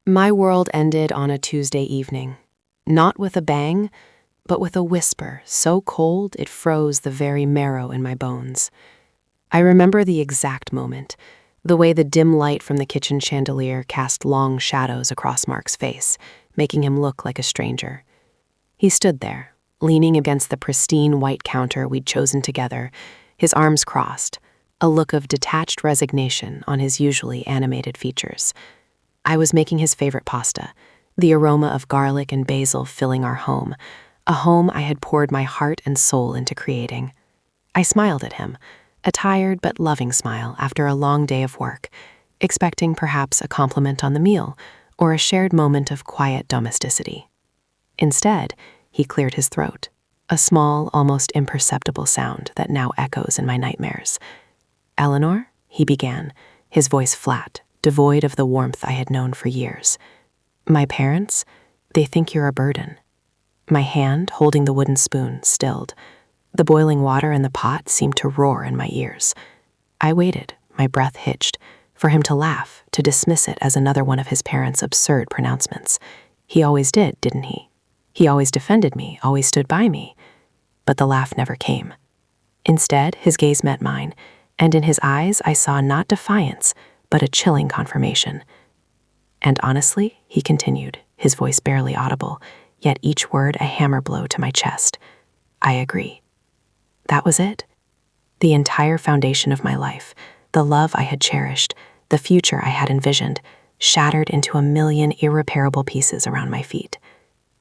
My world ended on a Tuesday evening, not with a bang, but with a whisper so cold it froze the very marrow in my bones. I remember the exact moment, the way the dim light from the kitchen chandelier cast long shadows across Mark's face, making him look like a stranger. He stood there, leaning against the pristine white counter we'd chosen together, his arms crossed, a look of detached resignation on his usually animated features. I was making his favorite pasta, the aroma of garlic and basil filling our home, a home I had poured my heart and soul into creating. I smiled at him, a tired but loving smile after a long day of work, expecting perhaps a compliment on the meal or a shared moment of quiet domesticity. Instead, he cleared his throat, a small, almost imperceptible sound that now echoes in my nightmares. "Eleanor," he began, his voice flat, devoid of the warmth I had known for years. "My parents, they think you're a burden." My hand, holding the wooden spoon, stilled. The boiling water in the pot seemed to roar in my ears. I waited, my breath hitched, for him to laugh, to dismiss it as another one of his parents' absurd pronouncements. He always did, didn't he? He always defended me, always stood by me. But the laugh never came. Instead, his gaze met mine, and in his eyes I saw not defiance, but a chilling confirmation. "And honestly," he continued, his voice barely audible, yet each word a hammer blow to my chest, "I agree." That was it. The entire foundation of my life, the love I had cherished, the future I had envisioned, shattered into a million irreparable pieces around my feet.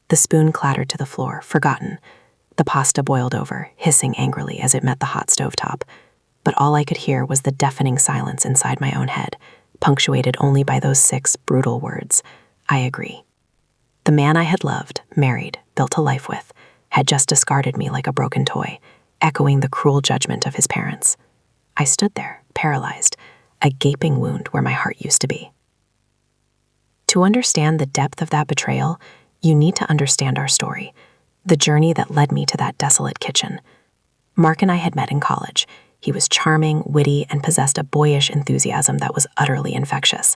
The spoon clattered to the floor, forgotten. The pasta boiled over, hissing angrily as it met the hot stovetop. But all I could hear was the deafening silence inside my own head, punctuated only by those 6 brutal words, "I agree." The man I had loved, married, built a life with, had just discarded me like a broken toy, echoing the cruel judgment of his parents. I stood there, paralyzed, a gaping wound where my heart used to be. To understand the depth of that betrayal, you need to understand our story, the journey that led me to that desolate kitchen. Mark and I had met in college. He was charming, witty, and possessed a boyish enthusiasm that was utterly infectious.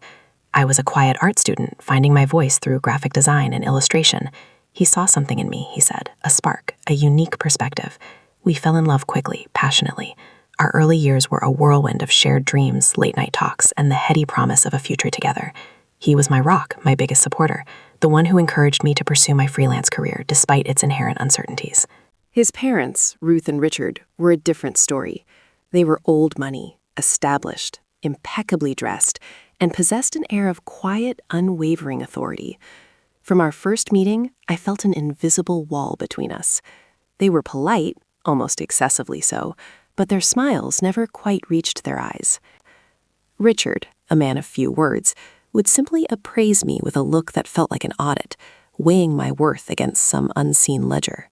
I was a quiet art student, finding my voice through graphic design and illustration. He saw something in me, he said, a spark, a unique perspective. We fell in love quickly, passionately. Our early years were a whirlwind of shared dreams, late-night talks, and the heady promise of a future together. He was my rock, my biggest supporter, the one who encouraged me to pursue my freelance career despite its inherent uncertainties. His parents, Ruth and Richard, were a different story. They were old money, established, impeccably dressed, and possessed an air of quiet, unwavering authority. From our first meeting, I felt an invisible wall between us. They were polite, almost excessively so, but their smiles never quite reached their eyes. Richard, a man of few words, would simply appraise me with a look that felt like an audit, weighing my worth against some unseen ledger.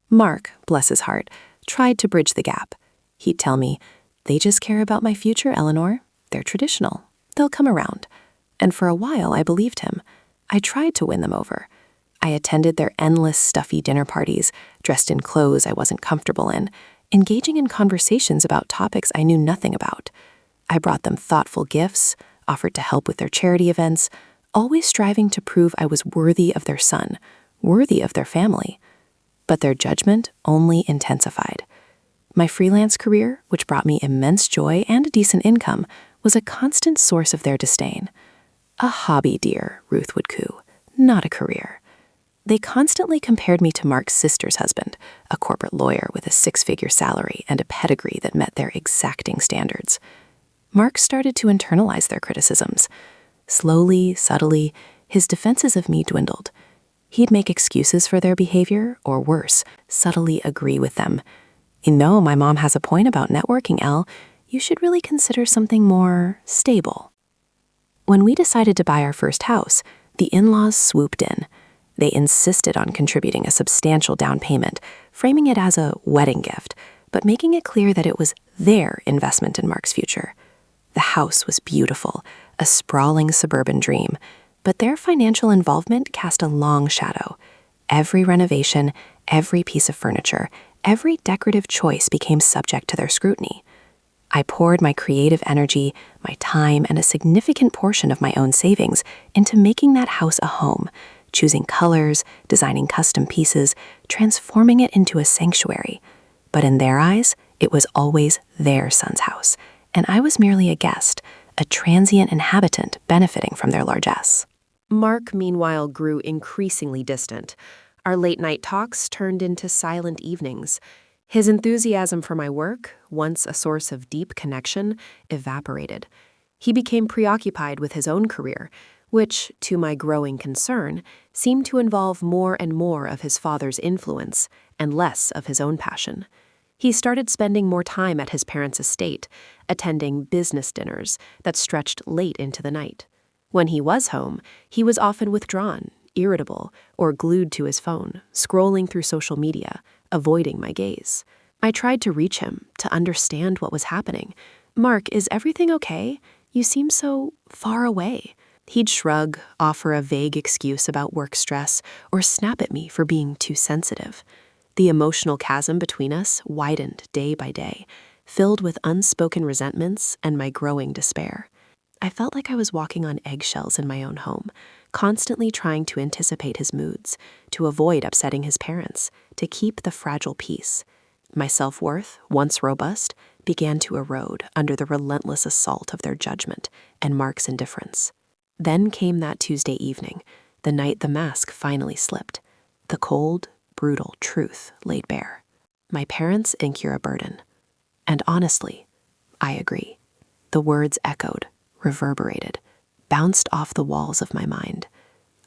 Mark, bless his heart, tried to bridge the gap. He'd tell me, "They just care about my future, Eleanor. They're traditional. They'll come around." And for a while, I believed him. I tried to win them over. I attended their endless stuffy dinner parties, dressed in clothes I wasn't comfortable in, engaging in conversations about topics I knew nothing about. I brought them thoughtful gifts, offered to help with their charity events, always striving to prove I was worthy of their son, worthy of their family. But their judgment only intensified. My freelance career, which brought me immense joy and a decent income, was a constant source of their disdain. "A hobby, dear," Ruth would coo, "not a career." They constantly compared me to Mark's sister's husband, a corporate lawyer with a 6-figure salary and a pedigree that met their exacting standards. Mark started to internalize their criticisms. Slowly, subtly, his defenses of me dwindled. He'd make excuses for their behavior, or worse, subtly agree with them. "You know, my mom has a point about networking, Elle. You should really consider something more stable." When we decided to buy our first house, the in-laws swooped in. They insisted on contributing a substantial down payment, framing it as a wedding gift, but making it clear that it was their investment in Mark's future. The house was beautiful, a sprawling suburban dream, but their financial involvement cast a long shadow. Every renovation, every piece of furniture, every decorative choice became subject to their scrutiny. I poured my creative energy, my time, and a significant portion of my own savings into making that house a home, choosing colors, designing custom pieces, transforming it into a sanctuary. But in their eyes, it was always their son's house, and I was merely a guest, a transient inhabitant benefiting from their largesse. Mark, meanwhile, grew increasingly distant. Our late-night talks turned into silent evenings. His enthusiasm for my work, once a source of deep connection, evaporated. He became preoccupied with his own career, which, to my growing concern, seemed to involve more and more of his father's influence and less of his own passion. He started spending more time at his parents' estate, attending business dinners that stretched late into the night. When he was home, he was often withdrawn, irritable, or glued to his phone, scrolling through social media, avoiding my gaze. I tried to reach him, to understand what was happening. "Mark, is everything okay? You seem so far away." He'd shrug, offer a vague excuse about work stress, or snap at me for being too sensitive. The emotional chasm between us widened day by day, filled with unspoken resentments and my growing despair. I felt like I was walking on eggshells in my own home, constantly trying to anticipate his moods, to avoid upsetting his parents, to keep the fragile peace. My self-worth, once robust, began to erode under the relentless assault of their judgment and Mark's indifference. Then came that Tuesday evening, the night the mask finally slipped. The cold, brutal truth laid bare. My parents incur a burden. And honestly, I agree. The words echoed, reverberated, bounced off the walls of my mind.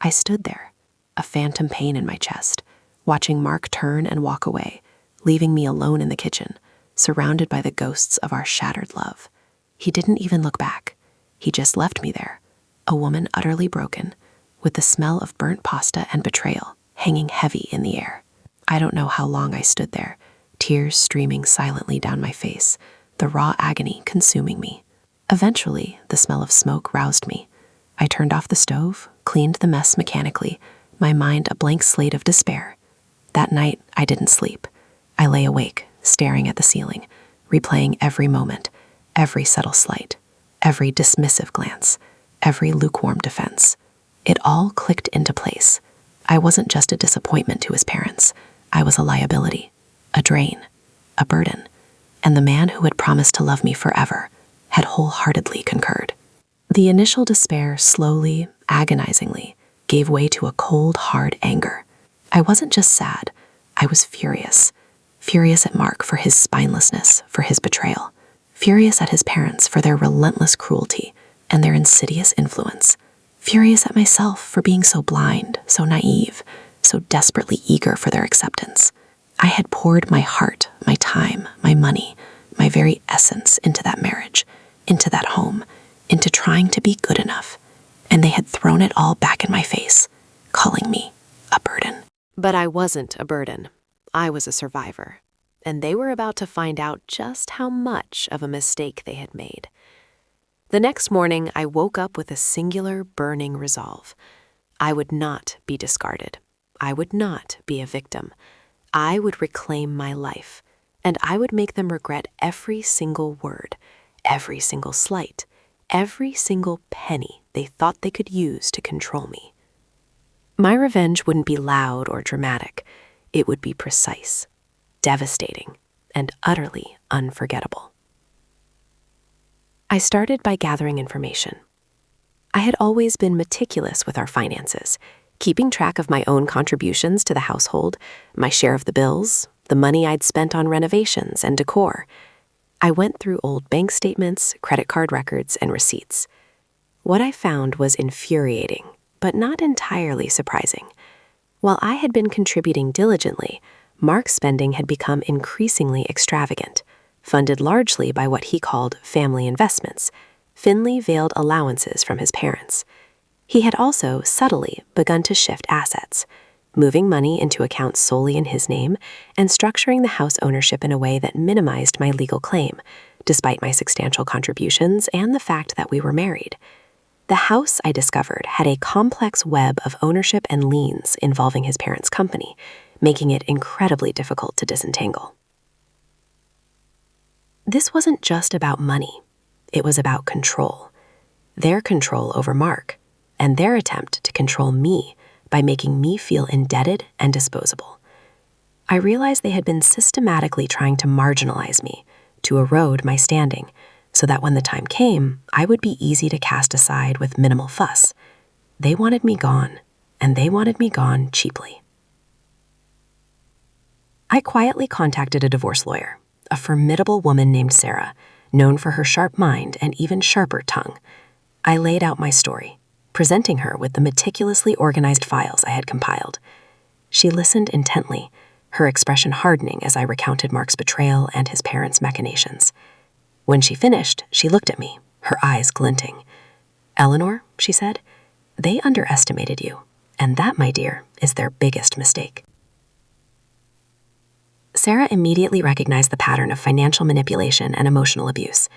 I stood there, a phantom pain in my chest, watching Mark turn and walk away, leaving me alone in the kitchen, surrounded by the ghosts of our shattered love. He didn't even look back. He just left me there, a woman utterly broken, with the smell of burnt pasta and betrayal hanging heavy in the air. I don't know how long I stood there, tears streaming silently down my face, the raw agony consuming me. Eventually, the smell of smoke roused me. I turned off the stove, cleaned the mess mechanically, my mind a blank slate of despair. That night, I didn't sleep. I lay awake, staring at the ceiling, replaying every moment, every subtle slight, every dismissive glance, every lukewarm defense. It all clicked into place. I wasn't just a disappointment to his parents. I was a liability, a drain, a burden. And the man who had promised to love me forever had wholeheartedly concurred. The initial despair slowly, agonizingly, gave way to a cold, hard anger. I wasn't just sad, I was furious. Furious at Mark for his spinelessness, for his betrayal. Furious at his parents for their relentless cruelty and their insidious influence. Furious at myself for being so blind, so naive, so desperately eager for their acceptance. I had poured my heart, my time, my money, my very essence into that marriage, into that home, into trying to be good enough, and they had thrown it all back in my face, calling me a burden. But I wasn't a burden. I was a survivor, and they were about to find out just how much of a mistake they had made. The next morning, I woke up with a singular, burning resolve. I would not be discarded. I would not be a victim. I would reclaim my life, and I would make them regret every single word, every single slight, every single penny they thought they could use to control me. My revenge wouldn't be loud or dramatic. It would be precise, devastating, and utterly unforgettable. I started by gathering information. I had always been meticulous with our finances, keeping track of my own contributions to the household, my share of the bills, the money I'd spent on renovations and decor. I went through old bank statements, credit card records, and receipts. What I found was infuriating, but not entirely surprising. While I had been contributing diligently, Mark's spending had become increasingly extravagant, funded largely by what he called family investments, thinly veiled allowances from his parents. He had also subtly begun to shift assets, moving money into accounts solely in his name and structuring the house ownership in a way that minimized my legal claim, despite my substantial contributions and the fact that we were married. The house, I discovered, had a complex web of ownership and liens involving his parents' company, making it incredibly difficult to disentangle. This wasn't just about money. It was about control. Their control over Mark, and their attempt to control me by making me feel indebted and disposable. I realized they had been systematically trying to marginalize me, to erode my standing, so that when the time came, I would be easy to cast aside with minimal fuss. They wanted me gone, and they wanted me gone cheaply. I quietly contacted a divorce lawyer, a formidable woman named Sarah, known for her sharp mind and even sharper tongue. I laid out my story, presenting her with the meticulously organized files I had compiled. She listened intently, her expression hardening as I recounted Mark's betrayal and his parents' machinations. When she finished, she looked at me, her eyes glinting. "Eleanor," she said, "they underestimated you, and that, my dear, is their biggest mistake." Sarah immediately recognized the pattern of financial manipulation and emotional abuse.